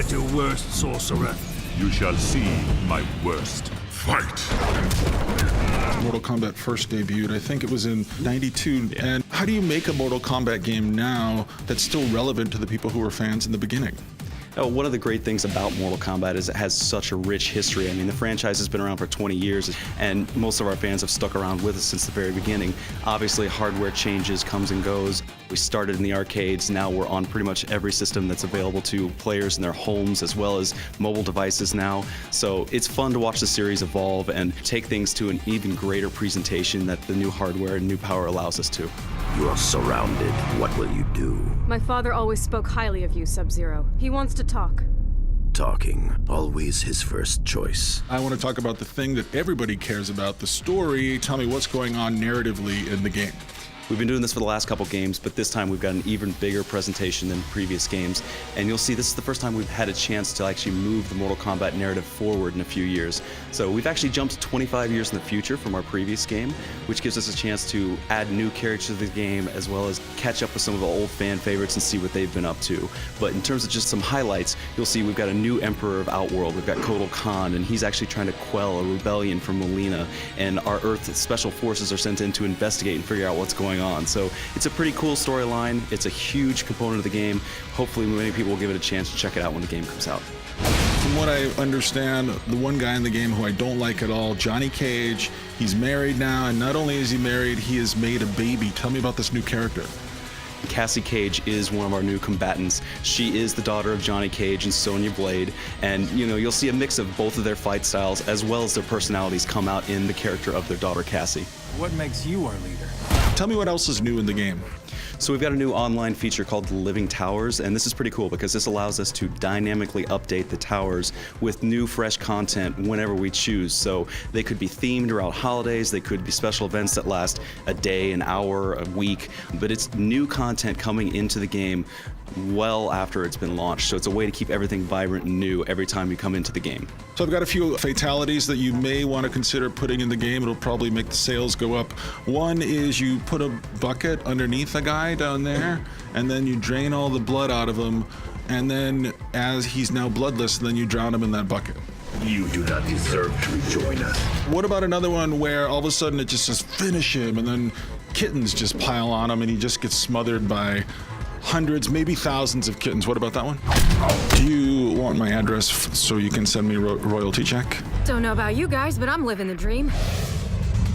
at your worst, sorcerer. You shall see my worst. Fight! Mortal Kombat first debuted, I think it was in '92. Yeah. And how do you make a Mortal Kombat game now that's still relevant to the people who were fans in the beginning? Oh, one of the great things about Mortal Kombat is it has such a rich history. I mean, the franchise has been around for 20 years, and most of our fans have stuck around with us since the very beginning. Obviously, hardware changes, comes and goes. We started in the arcades, now we're on pretty much every system that's available to players in their homes, as well as mobile devices now. So it's fun to watch the series evolve and take things to an even greater presentation that the new hardware and new power allows us to. You are surrounded. What will you do? My father always spoke highly of you, Sub-Zero. He wants to talk. Talking, always his first choice. I want to talk about the thing that everybody cares about, the story. Tell me what's going on narratively in the game. We've been doing this for the last couple games, but this time we've got an even bigger presentation than previous games. And you'll see this is the first time we've had a chance to actually move the Mortal Kombat narrative forward in a few years. So we've actually jumped 25 years in the future from our previous game, which gives us a chance to add new characters to the game, as well as catch up with some of the old fan favorites and see what they've been up to. But in terms of just some highlights, you'll see we've got a new Emperor of Outworld. We've got Kotal Khan, and he's actually trying to quell a rebellion from Molina. And our Earth special forces are sent in to investigate and figure out what's going on. So it's a pretty cool storyline. It's a huge component of the game. Hopefully many people will give it a chance to check it out when the game comes out. From what I understand, the one guy in the game who I don't like at all, Johnny Cage, he's married now, and not only is he married, he has made a baby. Tell me about this new character. Cassie Cage is one of our new combatants. She is the daughter of Johnny Cage and Sonya Blade, and you'll see a mix of both of their fight styles as well as their personalities come out in the character of their daughter Cassie. What makes you our leader? Tell me what else is new in the game. So we've got a new online feature called the Living Towers, and this is pretty cool because this allows us to dynamically update the towers with new fresh content whenever we choose. So they could be themed around holidays, they could be special events that last a day, an hour, a week, but it's new content coming into the game well after it's been launched. So it's a way to keep everything vibrant and new every time you come into the game. So I've got a few fatalities that you may want to consider putting in the game. It'll probably make the sales go up. One is you put a bucket underneath a guy down there, and then you drain all the blood out of him, and then as he's now bloodless, then you drown him in that bucket. You do not deserve to rejoin us. What about another one where all of a sudden it just says finish him, and then kittens just pile on him and he just gets smothered by hundreds, maybe thousands of kittens? What about that one? Do you want my address so you can send me royalty check? Don't know about you guys, but I'm living the dream.